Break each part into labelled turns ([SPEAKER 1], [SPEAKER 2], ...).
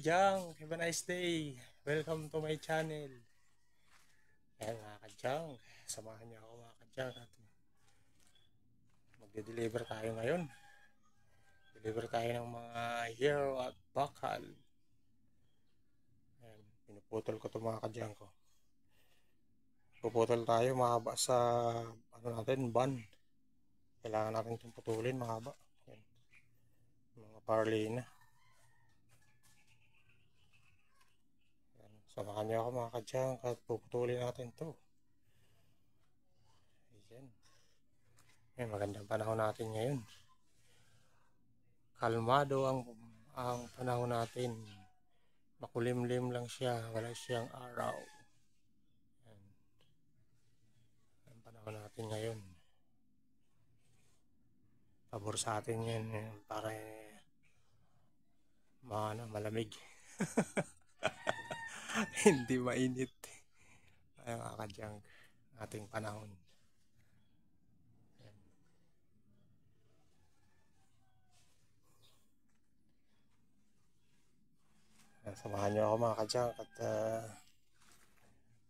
[SPEAKER 1] kadyang, have a nice day. Welcome to my channel. Ayan mga kadyang, samahan niyo ako mga kadyang. Magde-deliver tayo ngayon. Deliver tayo ng mga hero at bakal. Ayan, pinuputol ko ito mga kadyang ko. Puputol tayo mahaba sa ban. Kailangan natin itong putulin mahaba. Ayan, mga parley na. Samahan niyo ako mga kadyang at puputulin natin to. Ayan. Ayan, magandang panahon natin ngayon. Kalmado ang panahon natin. Makulimlim lang siya, wala siyang araw. Ayan. Ang panahon natin ngayon. Pabor sa atin yan para malamig. Hindi mainit. Ay mga kadyang, ating panahon. Ayan. Samahan niyo ako mga kadyang at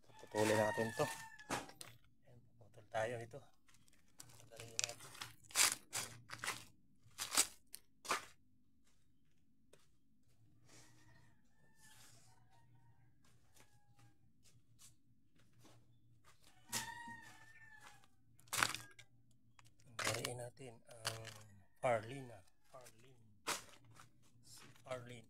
[SPEAKER 1] puputulin natin to. Ayan, puputol tayo ito. Pagdaliin natin. Pagdaliin natin ang Arlene. Si Arlene.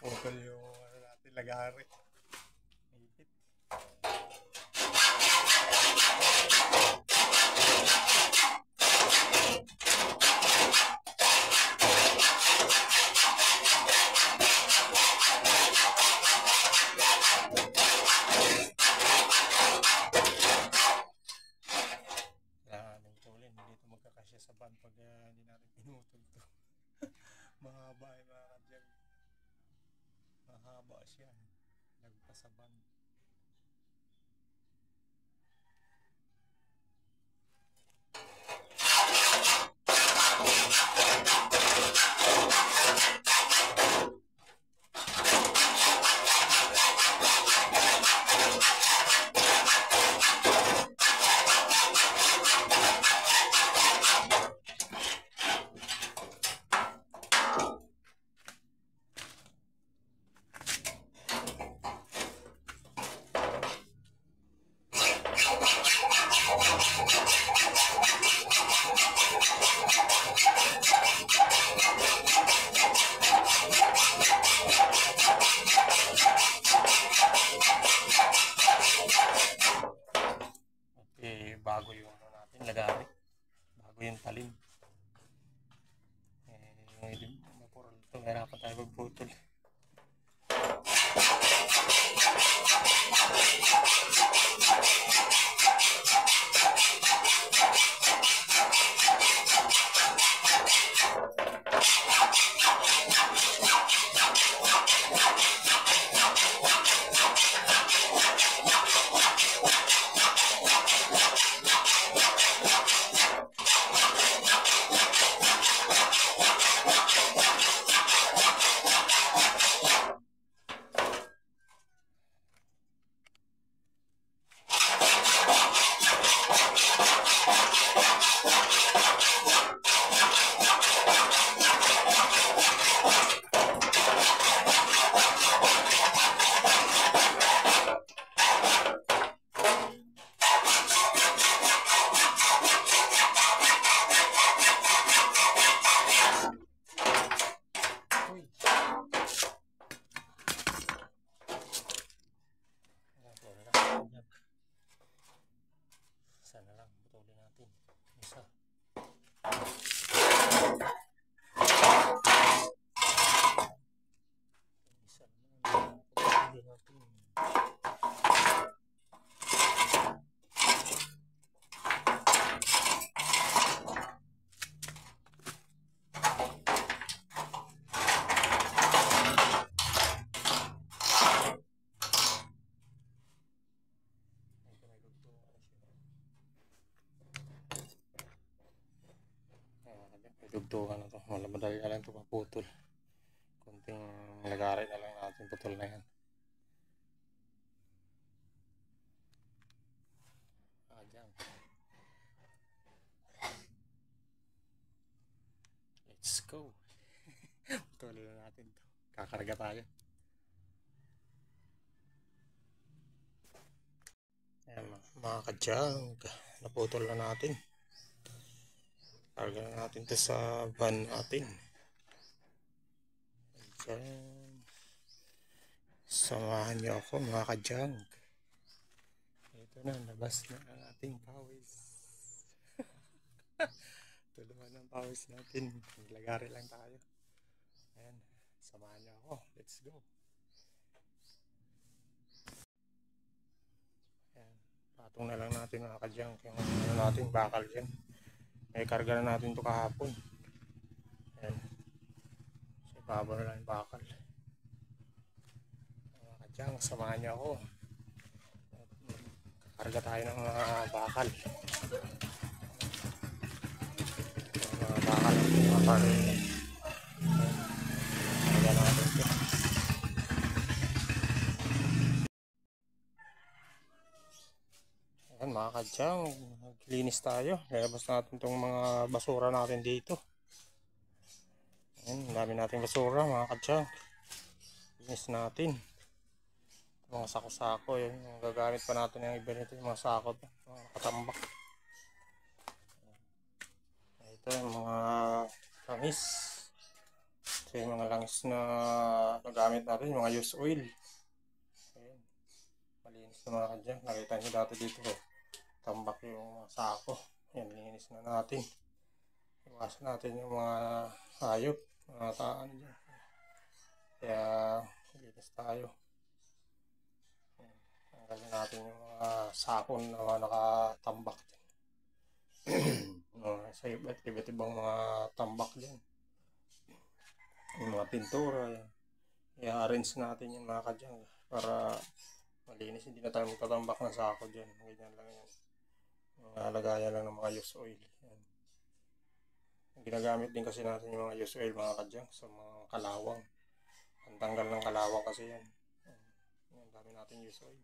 [SPEAKER 1] Putol yung natin lagari. Ipit. Dito magkakasya sa van pag hindi natin pinutol to. Mahaba ay mga kadyang. Mahaba siya. Nagpas sa van. Bago yung natin lagari, bago yung talim yung mapurol ito, mahirapan tayo magputol. pintukan na to. Madali na lang ito maputol. Kunting lagarin na lang natin, putol na yan. Dyan. Let's go. Putulin na natin to. Kakarga tayo. Ayan, mga kadyang, naputol na natin. Karga na natin to sa van natin. Ayan. Samahan niyo ako mga kadyang. Ito na, labas na ang ating pawis. Tulungan ng pawis natin. Maglagari lang tayo. Ayan, samahan niyo ako. Let's go. Ayan, patong na lang natin mga kadyang. Yung ano natin, bakal dyan. May karga na natin ito kahapon. Ayan. So, ibabaw na lang yung bakal. Mga kadyang, samahan niyo ako. Karga tayo ng mga bakal. Mga bakal. Karga natin ito. Ayan mga kadyang, maglinis tayo. Lalabas natin itong mga basura natin dito. Ayan, dami natin basura mga kadyang. Linis natin. Mga sako-sako, yun. Gagamit pa natin yung iba nito, yung mga sako, mga nakatambak. Ito yung mga langis. Ito yung mga langis na nagamit natin, yung mga used oil. Ayan. Malinis na mga kadyang. Nakita nyo dati dito, tambak yung mga sako. Ayan, linis na natin. Iwasan natin yung mga hayop, mga taan dyan. Kaya, linis tayo. Tanggalin natin yung mga sakon na nakatambak dyan. Sa iba't ibang mga tambak dyan. Yung mga pintura, yan. I-arrange natin yung mga kadyang para malinis. Hindi na tayo magtatambak ng sako dyan. Ganyan lang yan. Mga lagayan lang ng mga used oil. Yan. Ginagamit din kasi natin yung mga used oil mga kadyang sa mga kalawang. Ang tanggal ng kalawang kasi yan. Yan, dami natin used oil.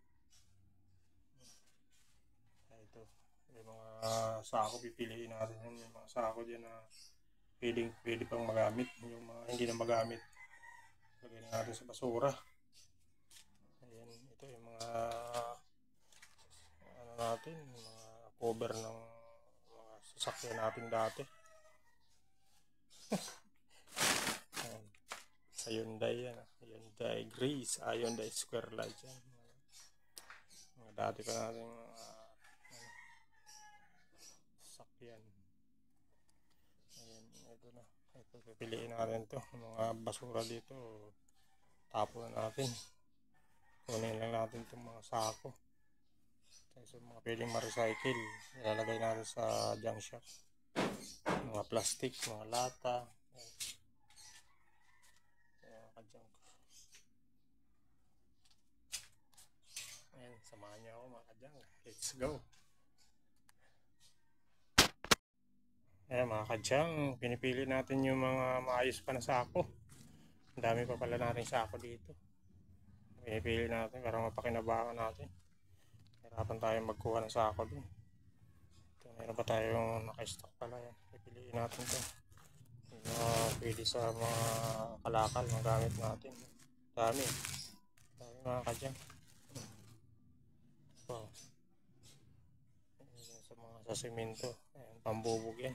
[SPEAKER 1] Ito, yung mga sako pipiliin natin yan. Yung mga sako dyan na pwede pang magamit. Yung mga hindi na magamit, lagyan natin sa basura. Ayan, ito yung mga ano natin, mga cover ng mga sasakyan natin dati. Ayan, sa Hyundai yan. Hyundai Grace, Hyundai Square Light yan. Mga dati pa natin sakyan. Ayan, ito na. Ito, pipiliin natin ito. Mga basura dito, tapo na natin. Kunin lang natin itong mga sako. So, mga pwedeng ma-recycle, ilalagay natin sa junk shop. Mga plastic, mga lata. Ayan, ka-junk. Ayan, samahan niyo ako mga ka-junk. Let's go! Ayan mga kadyang, pinipili natin yung mga maayos pa na sako. Ang dami pa pala natin sako dito. Pinipili natin para mapakinabangan natin. Hirapan tayo magkuha ng sako dun. Ito, meron pa tayong naka-stock pala yan. Pipiliin natin ito. Pwede sa mga kalakal, mga gamit natin. Dami mga kadyang. So, sa mga sa simento. Ayan, pambubog yan.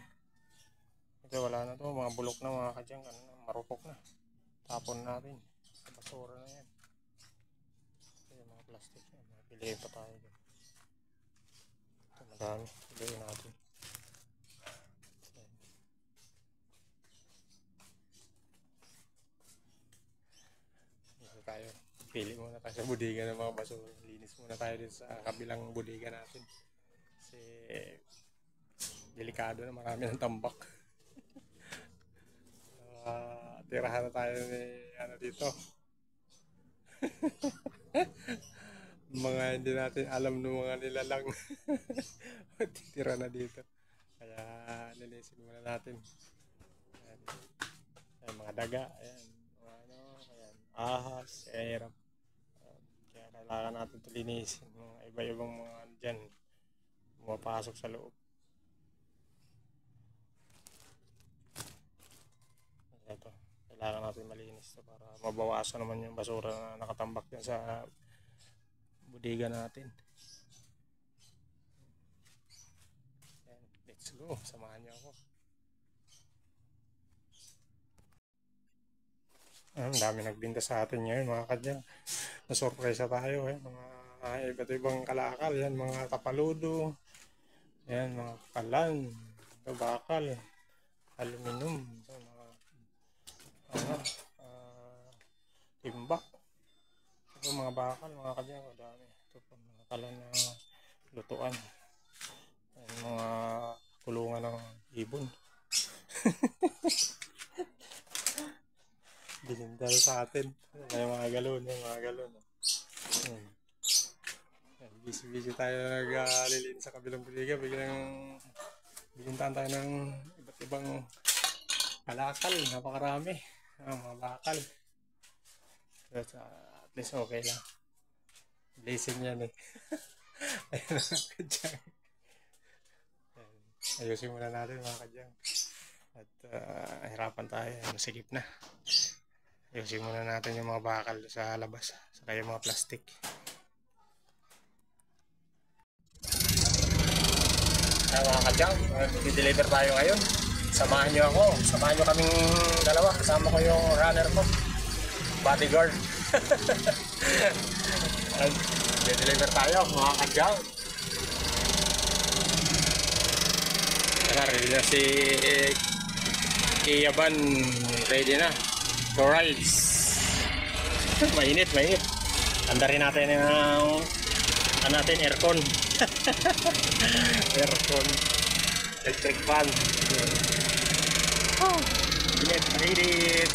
[SPEAKER 1] Ito wala na to, mga bulok na mga kadyang, ano na, marupok na. Tapon natin sa basura na yan. Ito yung mga plastic yan, piliin pa tayo dyan. Ito madami, piliin natin. Dito tayo, pili muna tayo sa bodega ng mga basura. Linis muna tayo din sa kabilang bodega natin. Kasi delikado na, marami ng tambak. Tirahan na tayo ni ano dito. Mga hindi natin alam ng mga nilalang. Titira na dito. Kaya linisin muna natin. daga, ayan, ano, ayan, ahas, hirap. Kaya kailangan natin ito linisin, mga iba-ibang mga ano dyan, pumapasok sa loob. Ito, kailangan natin malinis ito para mabawasan naman yung basura na nakatambak dyan sa bodega natin. Ayan, let's go, samahan niyo ako. Ang dami nagbinta sa atin ngayon mga kadyang. Nasurpresa tayo mga iba't ibang kalakal. Yan, mga kapaludo. Yan, mga kalan, bakal, aluminum, mga timba. Ito mga bakal, mga kadyang. Dami. Ito po mga kalan na lutuan. Yan, mga kulungan ng ibon. Binindal sa atin. May mga galon, mga galon. Busy tayo naglilinis sa kabilang bodega. Biglang binintahan tayo ng iba't ibang kalakal. Napakarami. Mga bakal. But, at least okay lang. Blazing yan eh. Ayun mga kadyang. Ayusin muna natin mga kadyang. At hirapan tayo. Masikip na. Ayusin muna natin yung mga bakal sa labas. Saka yung mga plastic. Mga kadyang, i-deliver tayo ngayon. Samahan nyo ako. Samahan nyo kaming dalawa. Kasama ko yung runner ko. Bodyguard. I-deliver tayo mga kadyang. Ready na si Iyaban. Ready na. Go rides. Mainit, mainit. Andarin natin yung aircon. Aircon. Electric fan. Oh, mainit, mainit.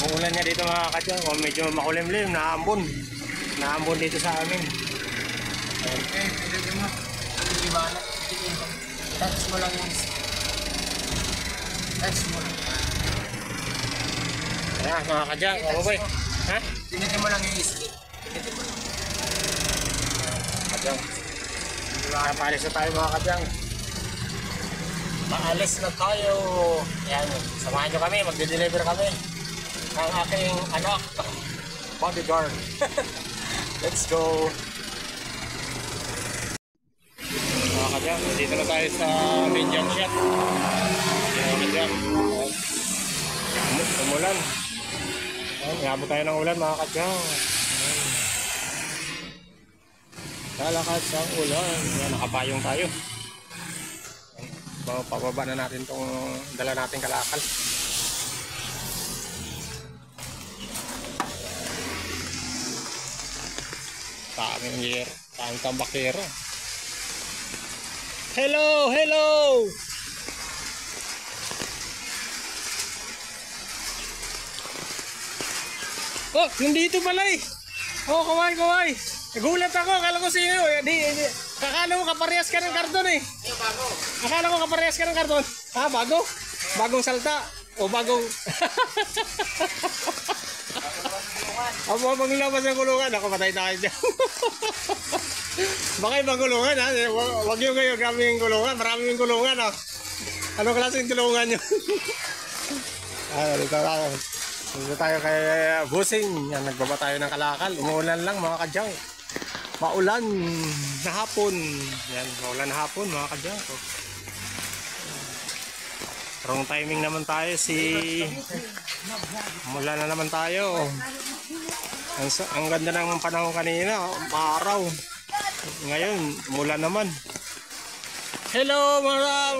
[SPEAKER 1] Umuulan niya dito mga kadyang. O medyo makulimlim, naambon. Naambon dito sa amin.
[SPEAKER 2] Okay, pwede mo. Diba? Touch mo lang yung touch mo lang.
[SPEAKER 1] Ayan mga kadyang, boy. Ha?
[SPEAKER 2] Pinitin mo lang yung stick. Pinitin mo lang.
[SPEAKER 1] Kadyang. Paalis na tayo mga kadyang.
[SPEAKER 2] Paalis na tayo.
[SPEAKER 1] Ayan, samahan nyo kami, magde-deliver kami. Ang aking anak, bodyguard. Let's go. Mga kadyang, dito na tayo sa main junction. Mga kadyang. Umulan. Ngabot tayo ng ulan mga kadyang. Lalakad sa ulan. Yan, nakapayong tayo. Pababa na natin itong dala natin kalakal. Taming tambakero. Hello, hello. Oh, nandito pala eh. Oh, kaway, kaway. Nagulat ako, akala ko sino eh. Akala ko kaparehas ka ng karton eh.
[SPEAKER 2] Bago.
[SPEAKER 1] Akala ko kaparehas ka ng karton. Ha, bago? Bagong salta? O bagong... Abo, maglabas ng kulungan. Ako, patay tayo dyan. Baka ibang kulungan ha. Huwag yung kayo, grabe yung kulungan. Marami yung kulungan ha. Anong klaseng kulungan nyo? Dito tayo. Dito tayo kay Busing. Yan, nagbaba tayo ng kalakal. Umuulan lang mga kadyang. Maulan na hapon. Yan, maulan na hapon mga kadyang. Wrong timing naman tayo mula na naman tayo. Ang ganda ng panahon kanina, maaraw. Ngayon, mula naman. Hello,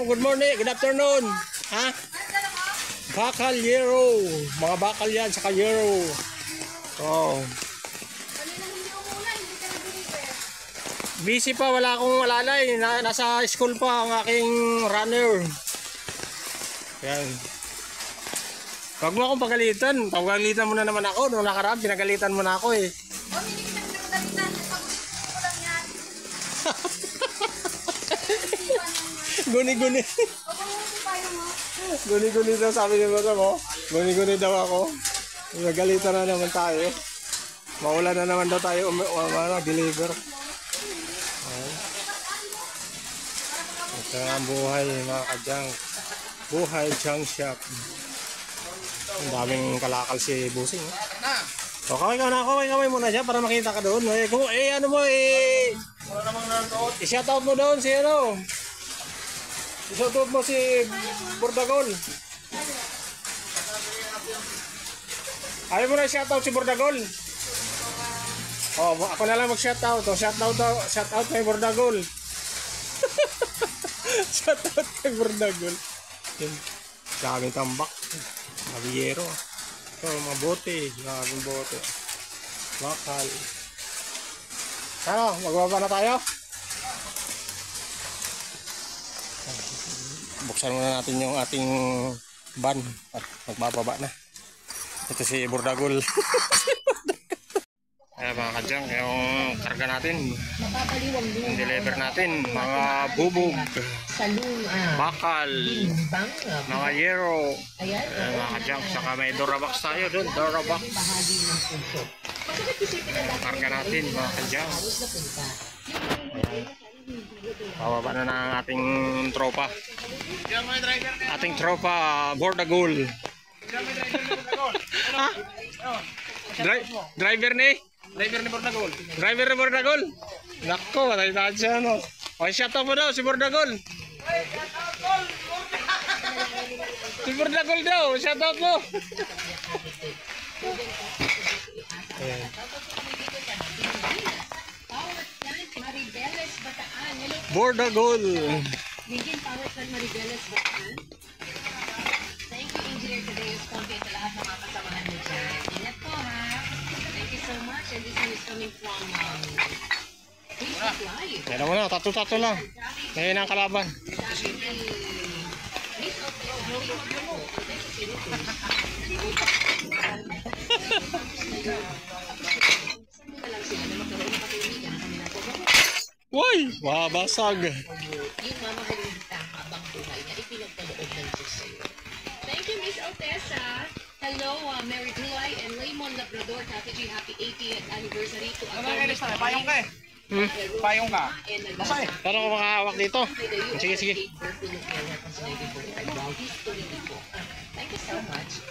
[SPEAKER 1] good morning, good afternoon. Ha? Bakal yero. Mga bakal yan sa kayero. Oh. Busy pa, wala akong alalay. Nasa school pa ang aking runner. Yan. Huwag mo akong pagalitan. Pagalitan mo na naman ako. Noong nakaraan, pinagalitan mo na ako eh.
[SPEAKER 3] Oh, hindi kita pinagalitan. Pag-ulit ko lang yan.
[SPEAKER 1] Guni-guni.
[SPEAKER 3] O, pag-ulit tayo mo.
[SPEAKER 1] Guni-guni daw sabi ni Mata mo. Guni-guni daw ako. Nagalitan na naman tayo. Maulan na naman daw tayo deliver. Ayan. Ito ang buhay mga kadyang. Buhay junk shop. Ang daming kalakal si Busing. O, kaway muna siya para makita ka doon. Ano mo i-shoutout mo doon si ano. I-shoutout mo si Bordagol. Ayaw mo na i-shoutout si Bordagol. O, ako na lang mag-shoutout. Shoutout kay Bordagol. Shoutout kay Bordagol. Daming tambak. Nabiyero. Ito, mga bote. Daming bote. Bakal. Ano, magbaba na tayo? Buksan muna natin yung ating van at magbababa na. Ito si Bordagol. Ayan mga kadyang, yung karga natin. Yung deliver natin. Mga bubog. Bakal. Mga yero. Ayan mga kadyang. Saka may Durabox tayo doon. Durabox. Karga natin mga kadyang. Pababa na ng ating tropa. Ating tropa Bordagol. Driver ni Bordagol. Driver ni Bordagol. Nako, matay-tahan siya no. Okay, shoutout mo daw si Bordagol. Si Bordagol daw, shoutout mo. Ayan. Bordagol.
[SPEAKER 3] Bigyan power sa Maribeles Bataan. Thank you, Engineer Tadeus Conte, sa lahat ng mga kasamahan mo dyan. Ingat po, ha? Thank you so much. And this one is coming from Facebook Live.
[SPEAKER 1] Yan mo na, tato-tato lang. Ngayon ang kalaban. Uy! Mabasag!
[SPEAKER 3] Yung mamahaling habang buhay na ipinagkaloob ng Diyos sa'yo. Thank you, Miss Altesa. Hello, Mary Tulay and Raymond Labrador. Happy 80th anniversary to
[SPEAKER 2] Payong ka Payong ka.
[SPEAKER 1] Paano ko makahawak dito? Sige, sige.
[SPEAKER 3] Thank you so much.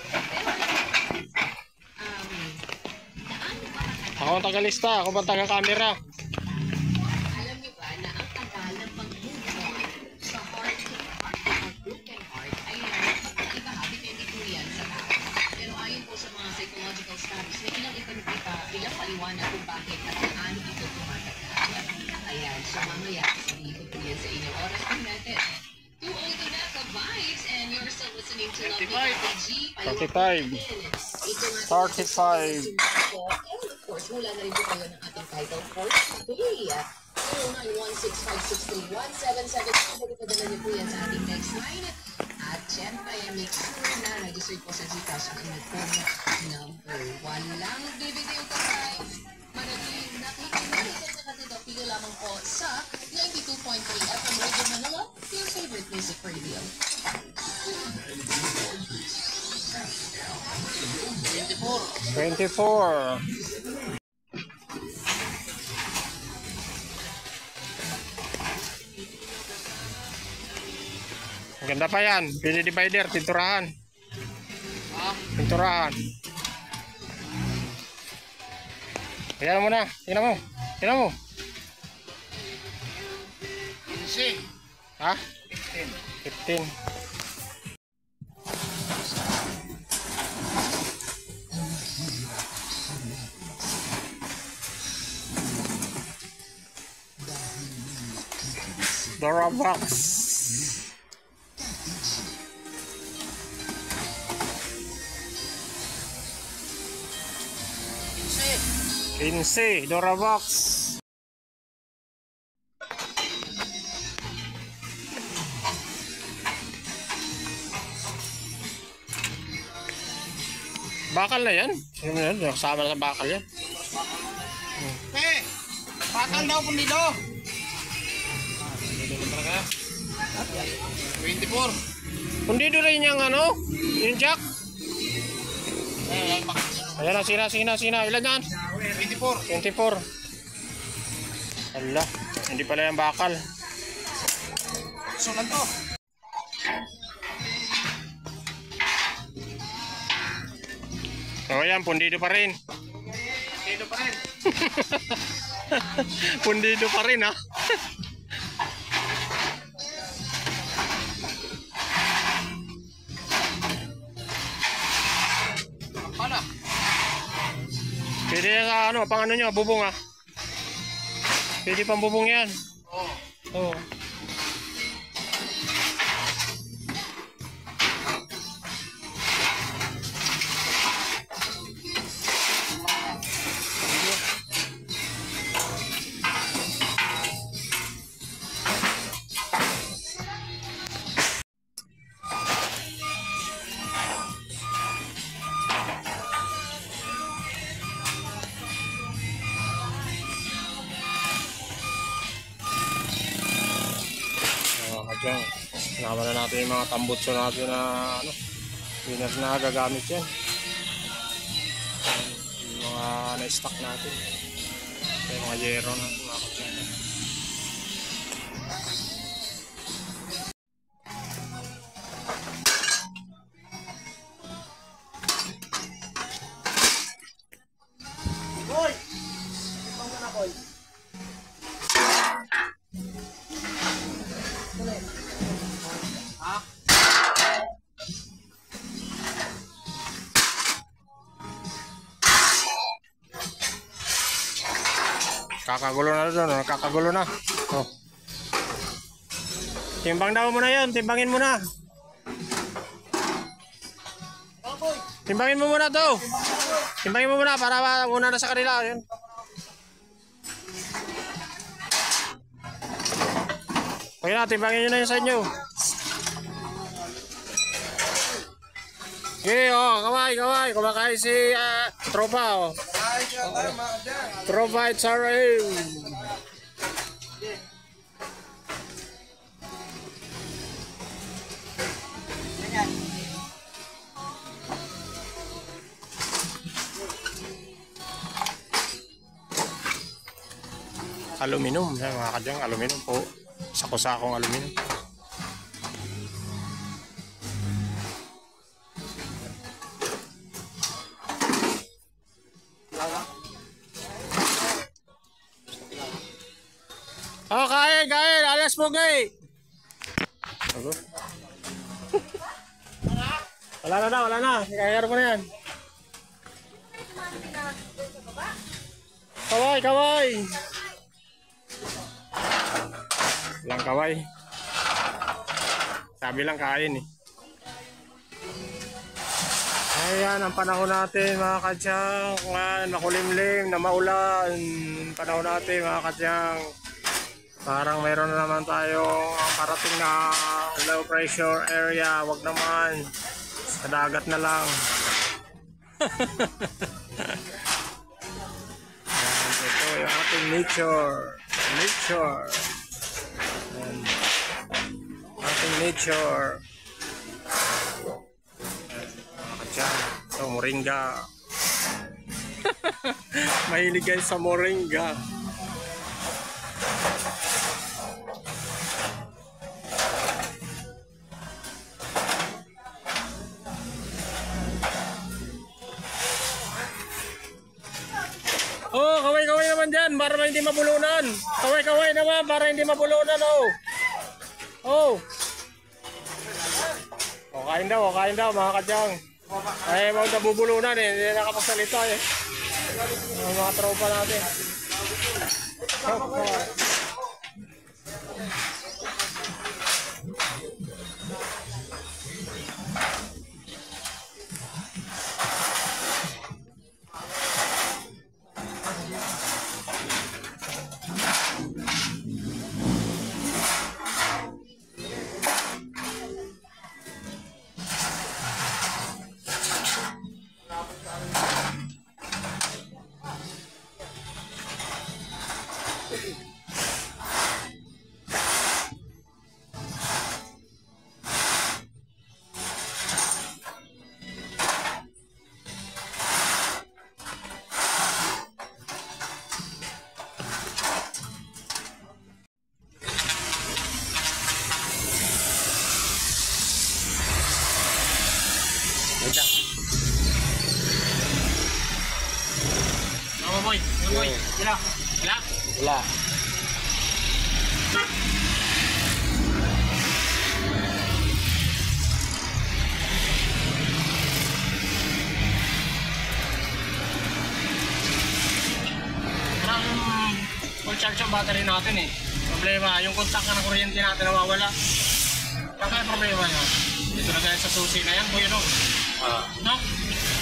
[SPEAKER 1] Ako ang tagalista, ako ang taga-camera.
[SPEAKER 3] Alam niyo ba na ang tagal ng pag-move on sa heart to heart, broken heart, ay iba depende po yan sa tao. Pero ayon po sa mga psychological studies, may ilang paliwanag kung bakit at paano ito tumatagal. Ayan, so mamaya, sabihin ko po yan sa inyong oras po natin. 2 Old Naka Vibes, and you're still listening to Love PG.
[SPEAKER 1] 35. 35.
[SPEAKER 3] And of course, mula na rin po kayo ng ating title for today. 0916563177. Pagpapadala niyo po yan sa ating next line. At syempre, make sure na registered po sa Gcash ang inyong phone number. Walang bibigay tayo. Manatiling nakikinig sa Katido Pilo lamang po sa 92.3 FM Radio Manila, your favorite music radio.
[SPEAKER 1] 24. Ganda pa yan. Pili divider, pinturahan. Pinturahan. Tingnan mo na. Tingnan mo. Tingnan mo.
[SPEAKER 2] 15.
[SPEAKER 1] Ha?
[SPEAKER 2] 15.
[SPEAKER 1] 15. Durabox. 15, Durabox. Bakal na yan? Ano yan? Kasama na sa bakal yan.
[SPEAKER 2] Bakal daw pundido. 24.
[SPEAKER 1] Pundido rin yung ano? Yung jack? Ayan na, sina. Ilan yan?
[SPEAKER 2] 24.
[SPEAKER 1] 24. Ala, hindi pala yung bakal.
[SPEAKER 2] Sunan to.
[SPEAKER 1] So ayan, pundido pa rin.
[SPEAKER 2] Dito pa rin.
[SPEAKER 1] Pundido pa rin ha.
[SPEAKER 2] Pala.
[SPEAKER 1] Pwede yan sa ano, pang ano nyo, bubong ha. Pwede pang bubong yan.
[SPEAKER 2] Oo.
[SPEAKER 1] Oo. Diyan, sinama na natin yung mga tambutso natin na ano, winner na gagamit yan. Yung mga na-stock natin. Yung mga yero natin mga kutyan.
[SPEAKER 2] Boy! Ipang ka na, boy. Ha?
[SPEAKER 1] Kakagulo na doon, kakagulo na. Oh. Timbang daw mo na yun, timbangin mo na. Timbangin mo muna to. Timbangin mo muna para muna na sa kanila. Yun. Okay na, timbangin nyo na yun sa inyo. Okay, oh, kaway. Kumakain si tropa, oh. Tropa, it's alright. Aluminum, mga kadyang, aluminum po. Sako-sakong aluminum. Oh, kain, alas mo gay. Wala na. Kaya mo na yan. Kaway. Lang kaway. Sabi lang kain eh. Ayan ang panahon natin mga kadyang. Makulimlim na maulan. Panahon natin mga kadyang. Parang mayroon na naman tayong parating na low pressure area. Wag naman. Sa dagat na lang. Ayan, ito yung ating nature. Ating nature. Mga kadyang. Ito, moringa. Mahilig guys sa moringa. Oh, kaway naman dyan para hindi mabulunan. Kaway naman para hindi mabulunan, oh. Oh. Oh, kain daw mga kadyang. Ay, mga nabubulunan eh, hindi nakapagsalita eh. Mga tropa natin.
[SPEAKER 2] Boy, wala.
[SPEAKER 1] Wala.
[SPEAKER 2] Wala.
[SPEAKER 1] Parang full charge yung battery natin eh. Problema, yung contact ng kuryente natin nawawala. Baka yung problema nyo. Dito na dahil sa susi na yan, boy, no? No?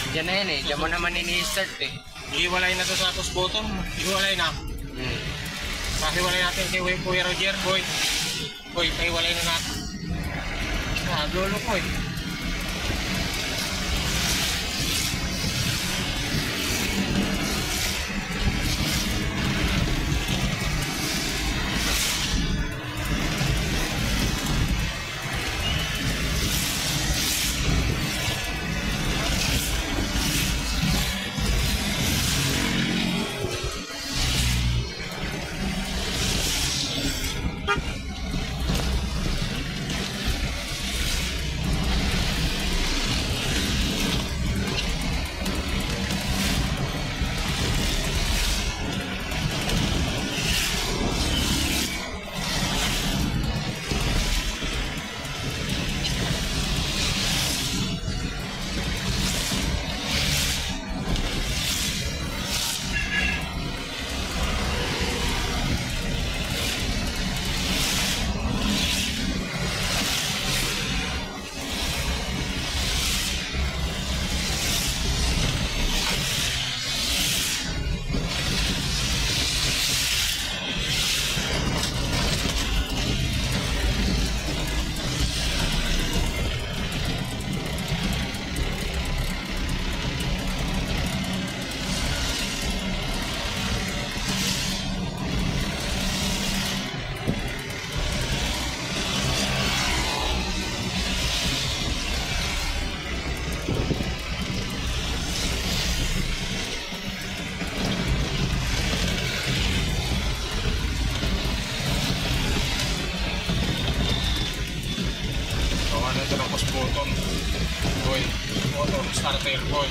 [SPEAKER 2] Diyan na yan eh. Diyan mo naman ini-start eh.
[SPEAKER 1] Ihiwalay na to sa push button. Ihiwalay na. Pahiwalay natin kay Kuya Roger, boy. Boy, pahiwalay na natin. Dulo ko eh. Ito ng push button. Boy, motor, starter, boy.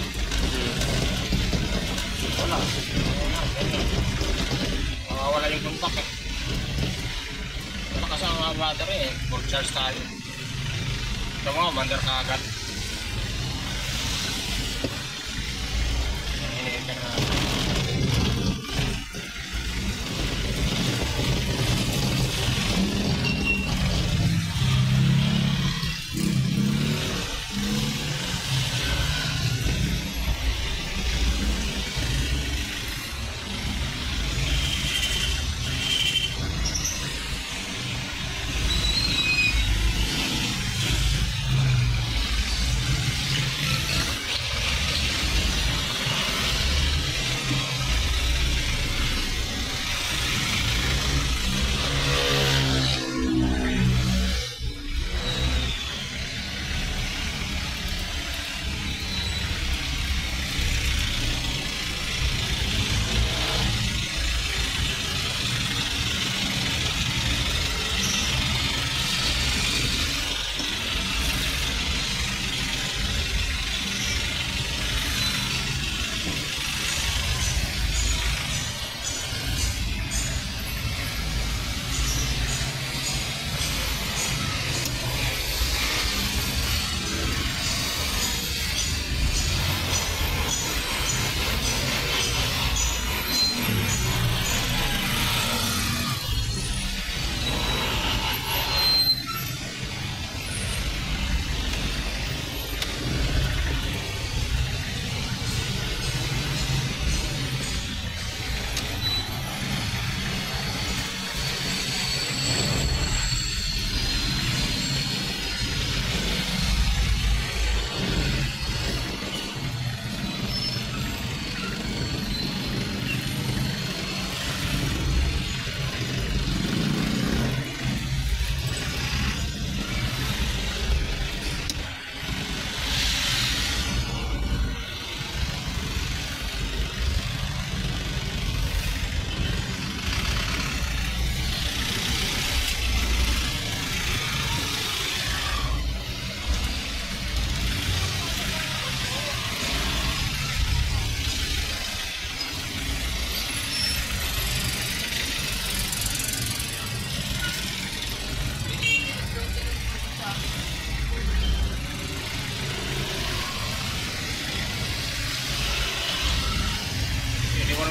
[SPEAKER 1] Wala. Wala yung contact eh. Wala kasi ang battery eh. Full charge tayo. Ito mo, mandar ka agad. Hinihinta na.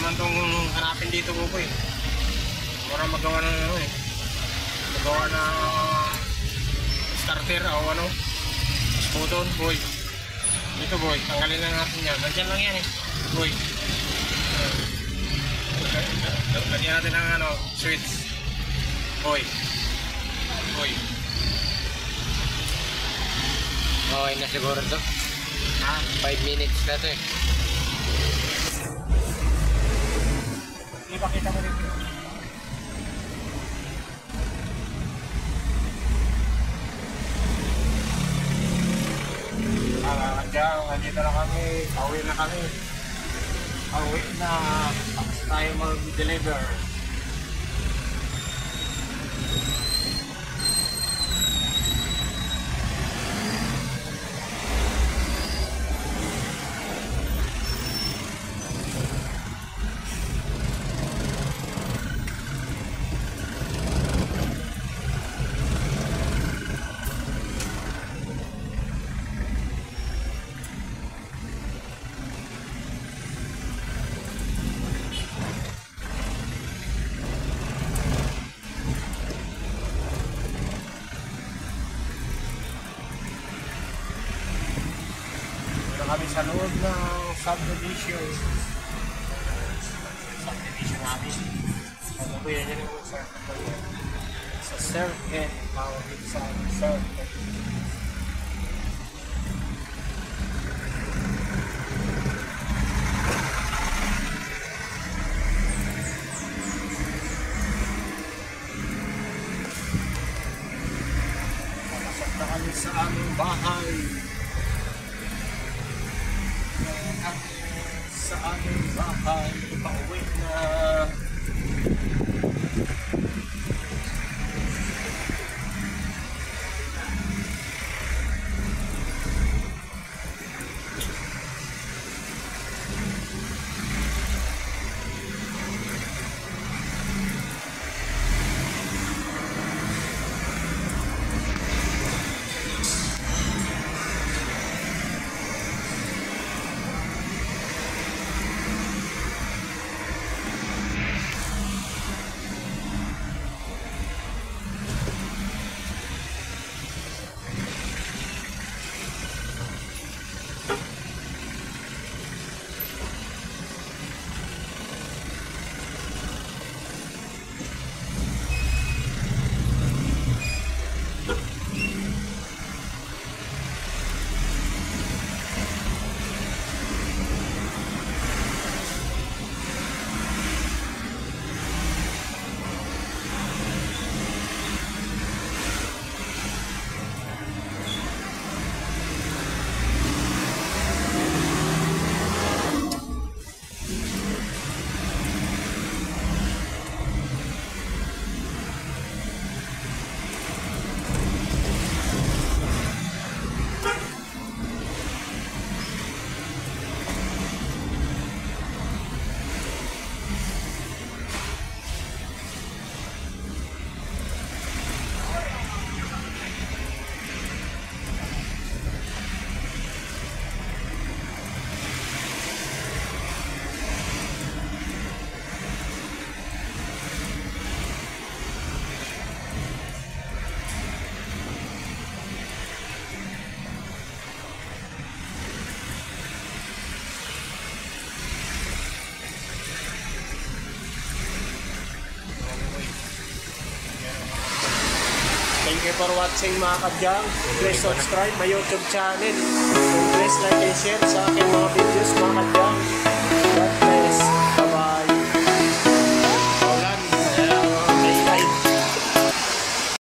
[SPEAKER 1] naman tong hanapin dito po eh. Para magawa ng ano eh. Magawa ng starter o ano. Button, boy. Dito boy, tanggalin na natin yan. Nandiyan lang yan eh. Boy. Lagyan natin ng ano, switch. Boy. Boy.
[SPEAKER 2] Okay na siguro to.
[SPEAKER 1] Ha?
[SPEAKER 2] 5 minutes na to eh.
[SPEAKER 1] Ipakita ko dito. Diyan, nandito na kami. Pauwi na kami. Pauwi na. Tapos tayo mag-deliver. Kami sa loob ng subdivision namin. Ano po yan yung sa circuit, tawag dito sa circuit. Papasok na kami sa aming bahay. Sa aming bahay, pauwi na. Thank you for watching mga kadyang. Please subscribe my YouTube channel. Please like and share sa aking mga videos mga kadyang.